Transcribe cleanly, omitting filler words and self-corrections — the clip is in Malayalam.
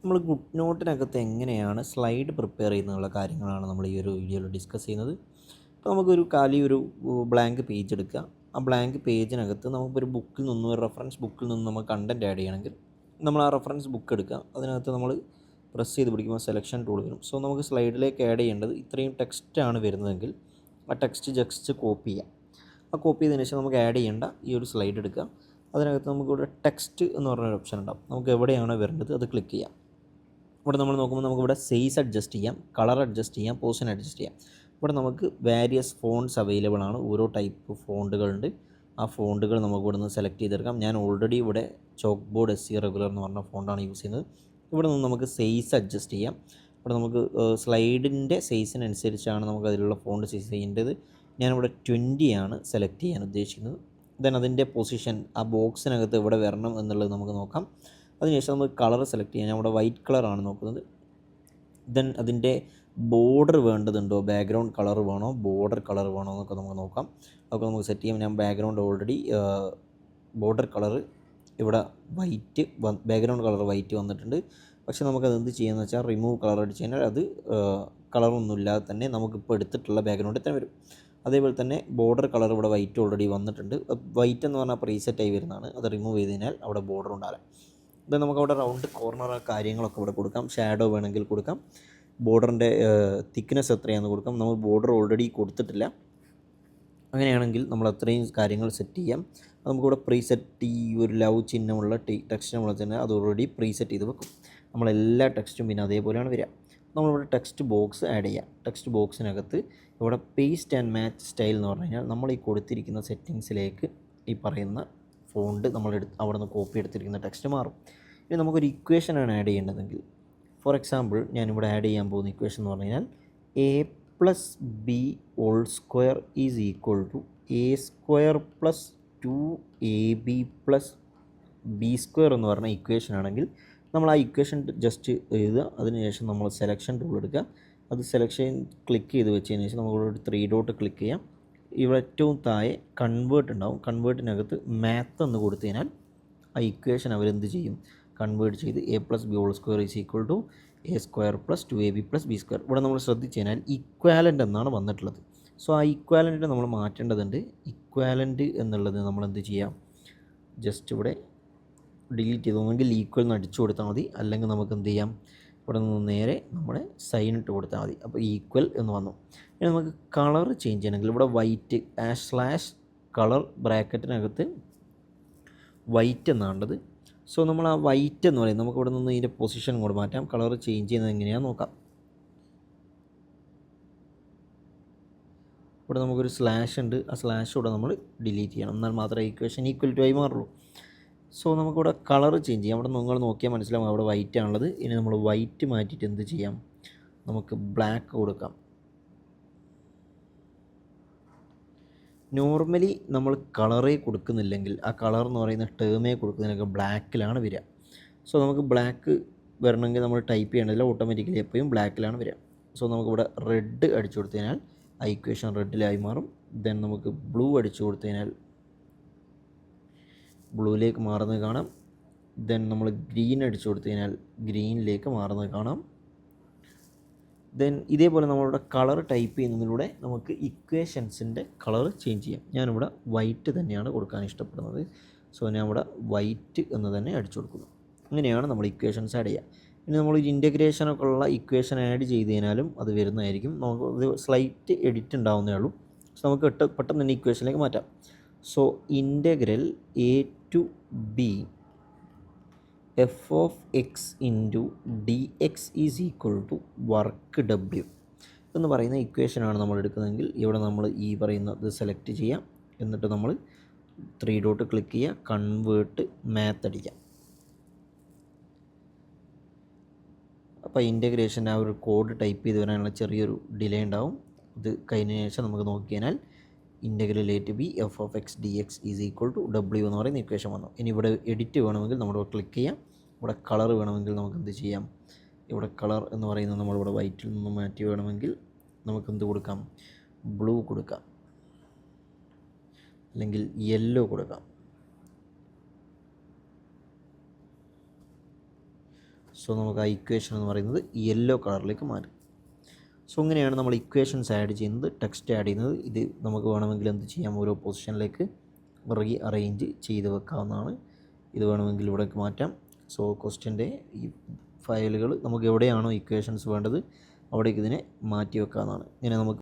നമ്മൾ ഗുഡ് നോട്ടിനകത്ത് എങ്ങനെയാണ് സ്ലൈഡ് പ്രിപ്പയർ ചെയ്യുന്നതിനുള്ള കാര്യങ്ങളാണ് നമ്മൾ ഈ ഒരു വീഡിയോയിൽ ഡിസ്കസ് ചെയ്യുന്നത്. അപ്പോൾ നമുക്കൊരു ഒരു ബ്ലാങ്ക് പേജ് എടുക്കുക. ആ ബ്ലാങ്ക് പേജിനകത്ത് നമുക്കൊരു ബുക്കിൽ നിന്നും ഒരു റെഫറൻസ് ബുക്കിൽ നിന്നും നമുക്ക് കണ്ടൻറ്റ് ആഡ് ചെയ്യണമെങ്കിൽ നമ്മൾ ആ റെഫറൻസ് ബുക്ക് എടുക്കുക. അതിനകത്ത് നമ്മൾ പ്രസ് ചെയ്ത് പിടിക്കുമ്പോൾ സെലക്ഷൻ ടൂൾ വരും. സോ നമുക്ക് സ്ലൈഡിലേക്ക് ആഡ് ചെയ്യേണ്ടത് ഇത്രയും ടെക്സ്റ്റാണ് വരുന്നതെങ്കിൽ ആ ടെക്സ്റ്റ് ജസ്റ്റ് കോപ്പി ചെയ്യാം. ആ കോപ്പി ചെയ്തതിന് ശേഷം നമുക്ക് ആഡ് ചെയ്യേണ്ട ഈ ഒരു സ്ലൈഡ് എടുക്കുക. അതിനകത്ത് നമുക്കിവിടെ ടെക്സ്റ്റ് എന്ന് പറഞ്ഞൊരു ഓപ്ഷൻ ഉണ്ടാവും. നമുക്ക് എവിടെയാണോ വരേണ്ടത് അത് ക്ലിക്ക് ചെയ്യാം. ഇവിടെ നമ്മൾ നോക്കുമ്പോൾ നമുക്കിവിടെ സൈസ് അഡ്ജസ്റ്റ് ചെയ്യാം, കളർ അഡ്ജസ്റ്റ് ചെയ്യാം, പൊസിഷൻ അഡ്ജസ്റ്റ് ചെയ്യാം. ഇവിടെ നമുക്ക് വാരിയസ് ഫോണ്ട്സ് അവൈലബിൾ ആണ്. ഓരോ ടൈപ്പ് ഫോണ്ടുകളുണ്ട്. ആ ഫോണ്ടുകൾ നമുക്ക് ഇവിടെ നിന്ന് സെലക്ട് ചെയ്തെടുക്കാം. ഞാൻ ഓൾറെഡി ഇവിടെ ചോക്ക് ബോർഡ് SC റെഗുലർ എന്ന് പറഞ്ഞ ഫോണ്ടാണ് യൂസ് ചെയ്യുന്നത്. ഇവിടെ നിന്ന് നമുക്ക് സൈസ് അഡ്ജസ്റ്റ് ചെയ്യാം. ഇവിടെ നമുക്ക് സ്ലൈഡിൻ്റെ സൈസിനനുസരിച്ചാണ് നമുക്ക് അതിലുള്ള ഫോണ്ട് സൈസ് ചെയ്യേണ്ടത്. ഞാനിവിടെ 20 ആണ് സെലക്ട് ചെയ്യാൻ ഉദ്ദേശിക്കുന്നത്. ദെൻ അതിൻ്റെ പൊസിഷൻ ആ ബോക്സിനകത്ത് എവിടെ വരണം എന്നുള്ളത് നമുക്ക് നോക്കാം. അതിനുശേഷം നമുക്ക് കളർ സെലക്ട് ചെയ്യാം. ഞാൻ ഇവിടെ വൈറ്റ് കളറാണ് നോക്കുന്നത്. ദെൻ അതിൻ്റെ ബോർഡർ വേണ്ടതുണ്ടോ, ബാക്ക്ഗ്രൗണ്ട് കളർ വേണോ, ബോർഡർ കളർ വേണോ എന്നൊക്കെ നമുക്ക് നോക്കാം. അതൊക്കെ നമുക്ക് സെറ്റ് ചെയ്യാം. ഞാൻ ബാക്ക്ഗ്രൗണ്ട് ഓൾറെഡി ബോർഡർ കളർ ഇവിടെ വൈറ്റ് ബാക്ക്ഗ്രൗണ്ട് കളർ വൈറ്റ് വന്നിട്ടുണ്ട്. പക്ഷേ നമുക്കത് എന്ത് ചെയ്യാമെന്ന് വെച്ചാൽ റിമൂവ് കളർ അടിച്ച് കഴിഞ്ഞാൽ അത് കളറൊന്നുമില്ലാതെ തന്നെ നമുക്കിപ്പോൾ എടുത്തിട്ടുള്ള ബാക്ക്ഗ്രൗണ്ടിൽ തന്നെ വരും. അതേപോലെ തന്നെ ബോർഡർ കളർ ഇവിടെ വൈറ്റ് ഓൾറെഡി വന്നിട്ടുണ്ട്. വൈറ്റ് എന്ന് പറഞ്ഞാൽ പ്രീസെറ്റായി വരുന്നതാണ്. അത് റിമൂവ് ചെയ്ത് കഴിഞ്ഞാൽ അവിടെ ബോർഡർ ഉണ്ടാവില്ല. ഇത് നമുക്കവിടെ റൗണ്ട് കോർണർ കാര്യങ്ങളൊക്കെ ഇവിടെ കൊടുക്കാം. ഷാഡോ വേണമെങ്കിൽ കൊടുക്കാം. ബോർഡറിൻ്റെ തിക്നെസ് എത്രയാണെന്ന് കൊടുക്കാം. നമ്മൾ ബോർഡർ ഓൾറെഡി കൊടുത്തിട്ടില്ല. അങ്ങനെയാണെങ്കിൽ നമ്മൾ അത്രയും കാര്യങ്ങൾ സെറ്റ് ചെയ്യാം. നമുക്കിവിടെ പ്രീസെറ്റ് ഈ ഒരു ലവ് ചിഹ്നമുള്ള ടെക്സ്റ്റ് നമ്മൾ തന്നെ അത് ഓൾറെഡി പ്രീസെറ്റ് ചെയ്ത് വെക്കും. നമ്മളെല്ലാ ടെക്സ്റ്റും പിന്നെ അതേപോലെയാണ് വരിക. നമ്മളിവിടെ ടെക്സ്റ്റ് ബോക്സ് ആഡ് ചെയ്യാം. ടെക്സ്റ്റ് ബോക്സിനകത്ത് ഇവിടെ പേസ്റ്റ് ആൻഡ് മാച്ച് സ്റ്റൈൽ എന്ന് പറഞ്ഞു കഴിഞ്ഞാൽ നമ്മൾ ഈ കൊടുത്തിരിക്കുന്ന സെറ്റിങ്സിലേക്ക് ഈ പറയുന്ന ഫോണ്ട് നമ്മൾ അവിടെ നിന്ന് കോപ്പി എടുത്തിരിക്കുന്ന ടെക്സ്റ്റ് മാറും. ഇനി നമുക്കൊരു ഇക്വേഷനാണ് ആഡ് ചെയ്യേണ്ടതെങ്കിൽ, ഫോർ എക്സാമ്പിൾ ഞാനിവിടെ ആഡ് ചെയ്യാൻ പോകുന്ന ഇക്വേഷൻ എന്ന് പറഞ്ഞു കഴിഞ്ഞാൽ a+b² is equal to a² + 2ab + b² എന്ന് പറഞ്ഞ ഇക്വേഷൻ ആണെങ്കിൽ നമ്മൾ ആ ഇക്വേഷൻ ജസ്റ്റ് എഴുതുക. അതിനുശേഷം നമ്മൾ സെലക്ഷൻ ടൂൾ എടുക്കുക. അത് സെലക്ഷൻ ക്ലിക്ക് ചെയ്ത് വെച്ചതിന് ശേഷം നമ്മളൊരു 3 ഡോട്ട് ക്ലിക്ക് ചെയ്യാം. ഇവിടെ ഏറ്റവും താഴെ കൺവേർട്ട് ഉണ്ടാവും. കൺവേർട്ടിനകത്ത് മാത്ത് എന്ന് കൊടുത്തു കഴിഞ്ഞാൽ ആ ഇക്വേഷൻ അവരെന്ത് ചെയ്യും, കൺവേർട്ട് ചെയ്ത് a+b² is equal to a² + 2ab + b². ഇവിടെ നമ്മൾ ശ്രദ്ധിച്ചു കഴിഞ്ഞാൽ ഇക്വാലൻ്റ് എന്നാണ് വന്നിട്ടുള്ളത്. സോ ആ ഇക്വാലൻ്റ് നമ്മൾ മാറ്റേണ്ടതുണ്ട്. ഇക്വാലൻ്റ് എന്നുള്ളത് നമ്മൾ എന്ത് ചെയ്യാം, ജസ്റ്റ് ഇവിടെ ഡിലീറ്റ് ചെയ്ത് ഒന്നെങ്കിൽ ഈക്വൽ എന്ന് അടിച്ചു കൊടുത്താൽ മതി, അല്ലെങ്കിൽ നമുക്ക് എന്ത് ചെയ്യാം, ഇവിടെ നിന്ന് നേരെ നമ്മുടെ സൈൻ ഇട്ട് കൊടുത്താൽ മതി. അപ്പോൾ ഈക്വൽ എന്ന് വന്നു. ഇനി നമുക്ക് കളർ ചേഞ്ച് ചെയ്യണമെങ്കിൽ ഇവിടെ വൈറ്റ് /കളർ ബ്രാക്കറ്റിനകത്ത് വൈറ്റ് എന്നാണുള്ളത്. സോ നമ്മൾ ആ വൈറ്റ് എന്ന് പറയുന്നത് നമുക്ക് ഇവിടെ നിന്ന് ഇതിൻ്റെ പൊസിഷൻ കൂടെ മാറ്റാം. കളർ ചേഞ്ച് ചെയ്യുന്നത് എങ്ങനെയാണെന്ന് നോക്കാം. ഇവിടെ നമുക്കൊരു സ്ലാഷ് ഉണ്ട്. ആ സ്ലാഷ് കൂടെ നമ്മൾ ഡിലീറ്റ് ചെയ്യണം. എന്നാൽ മാത്രമേ ഇക്വേഷൻ ഈക്വൽ ടു ആയി മാറുള്ളൂ. സോ നമുക്കിവിടെ കളർ ചേഞ്ച് ചെയ്യാം. അവിടെ നിങ്ങൾ നോക്കിയാൽ മനസ്സിലാവും അവിടെ വൈറ്റ് ആണുള്ളത്. ഇനി നമ്മൾ വൈറ്റ് മാറ്റിയിട്ട് എന്ത് ചെയ്യാം, നമുക്ക് ബ്ലാക്ക് കൊടുക്കാം. നോർമലി നമ്മൾ കളറേ കൊടുക്കുന്നില്ലെങ്കിൽ ആ കളർ എന്ന് പറയുന്ന ടേമേ കൊടുക്കുന്നതിനൊക്കെ ബ്ലാക്കിലാണ് വരിക. സോ നമുക്ക് ബ്ലാക്ക് വരണമെങ്കിൽ നമ്മൾ ടൈപ്പ് ചെയ്യേണ്ടതില്ല, ഓട്ടോമാറ്റിക്കലി എപ്പോഴും ബ്ലാക്കിലാണ് വരിക. സോ നമുക്കിവിടെ റെഡ് അടിച്ചു കൊടുത്തു കഴിഞ്ഞാൽ ആ ഇക്വേഷൻ റെഡിലായി മാറും. ദെൻ നമുക്ക് ബ്ലൂ അടിച്ചു കൊടുത്തു കഴിഞ്ഞാൽ ബ്ലൂയിലേക്ക് മാറുന്നത് കാണാം. ദെൻ നമ്മൾ ഗ്രീൻ അടിച്ചു കൊടുത്തു കഴിഞ്ഞാൽ ഗ്രീനിലേക്ക് മാറുന്നത് കാണാം. ദെൻ ഇതേപോലെ നമ്മളിവിടെ കളർ ടൈപ്പ് ചെയ്യുന്നതിലൂടെ നമുക്ക് ഇക്വേഷൻസിൻ്റെ കളർ ചേഞ്ച് ചെയ്യാം. ഞാനിവിടെ വൈറ്റ് തന്നെയാണ് കൊടുക്കാൻ ഇഷ്ടപ്പെടുന്നത്. സോ ഞാൻ ഇവിടെ വൈറ്റ് എന്ന് തന്നെ അടിച്ചു കൊടുക്കുന്നു. അങ്ങനെയാണ് നമ്മൾ ഇക്വേഷൻസ് ആഡ് ചെയ്യുക. ഇനി നമ്മൾ ഇൻറ്റഗ്രേഷനൊക്കെ ഉള്ള ഇക്വേഷൻ ആഡ് ചെയ്ത് കഴിഞ്ഞാലും അത് വരുന്നതായിരിക്കും. നമുക്ക് ഇത് സ്ലൈറ്റ് എഡിറ്റ് ഉണ്ടാവുന്നേ ഉള്ളൂ. സോ നമുക്ക് പെട്ടെന്ന് തന്നെ ഇക്വേഷനിലേക്ക് മാറ്റാം. So integral a to b f(x) * dx is equal to work w എന്ന് പറയുന്ന ഇക്വേഷനാണ് നമ്മൾ എടുക്കുന്നതെങ്കിൽ ഇവിടെ നമ്മൾ ഈ പറയുന്നത് സെലക്ട് ചെയ്യാം. എന്നിട്ട് നമ്മൾ 3 ഡോട്ട് ക്ലിക്ക് ചെയ്യുക, കൺവേർട്ട് മാത്ത് അടിക്കാം. അപ്പോൾ ഇൻറ്റഗ്രേഷൻ്റെ ആ ഒരു കോഡ് ടൈപ്പ് ചെയ്ത് വരാനുള്ള ചെറിയൊരു ഡിലേ ഉണ്ടാവും. ഇത് കഴിഞ്ഞതിന് ശേഷം നമുക്ക് നോക്കി കഴിഞ്ഞാൽ integral a to b f(x) dx is equal to w എന്ന് പറയുന്ന ഇക്വേഷൻ വന്നു. ഇനി ഇവിടെ എഡിറ്റ് വേണമെങ്കിൽ നമ്മളിവിടെ ക്ലിക്ക് ചെയ്യാം. ഇവിടെ കളർ വേണമെങ്കിൽ നമുക്ക് എന്ത് ചെയ്യാം, ഇവിടെ കളർ എന്ന് പറയുന്നത് നമ്മളിവിടെ വൈറ്റിൽ നിന്ന് മാറ്റി വേണമെങ്കിൽ നമുക്ക് എന്ത് കൊടുക്കാം, ബ്ലൂ കൊടുക്കാം, അല്ലെങ്കിൽ യെല്ലോ കൊടുക്കാം. സോ നമുക്ക് ആ ഇക്വേഷൻ എന്ന് പറയുന്നത് യെല്ലോ കളറിലേക്ക് മാറ്റും. സോ ഇങ്ങനെയാണ് നമ്മൾ ഇക്വേഷൻസ് ആഡ് ചെയ്യുന്നത്, ടെക്സ്റ്റ് ആഡ് ചെയ്യുന്നത്. ഇത് നമുക്ക് വേണമെങ്കിൽ എന്ത് ചെയ്യാം, ഓരോ പൊസിഷനിലേക്ക് റീ അറേഞ്ച് ചെയ്ത് വെക്കാവുന്നതാണ്. ഇത് വേണമെങ്കിൽ ഇവിടേക്ക് മാറ്റാം. സോ ക്വസ്റ്റ്യൻ്റെ ഈ ഫയലുകൾ നമുക്ക് എവിടെയാണോ ഇക്വേഷൻസ് വേണ്ടത് അവിടേക്ക് ഇതിനെ മാറ്റി വെക്കാവുന്നതാണ്. ഇങ്ങനെ നമുക്ക്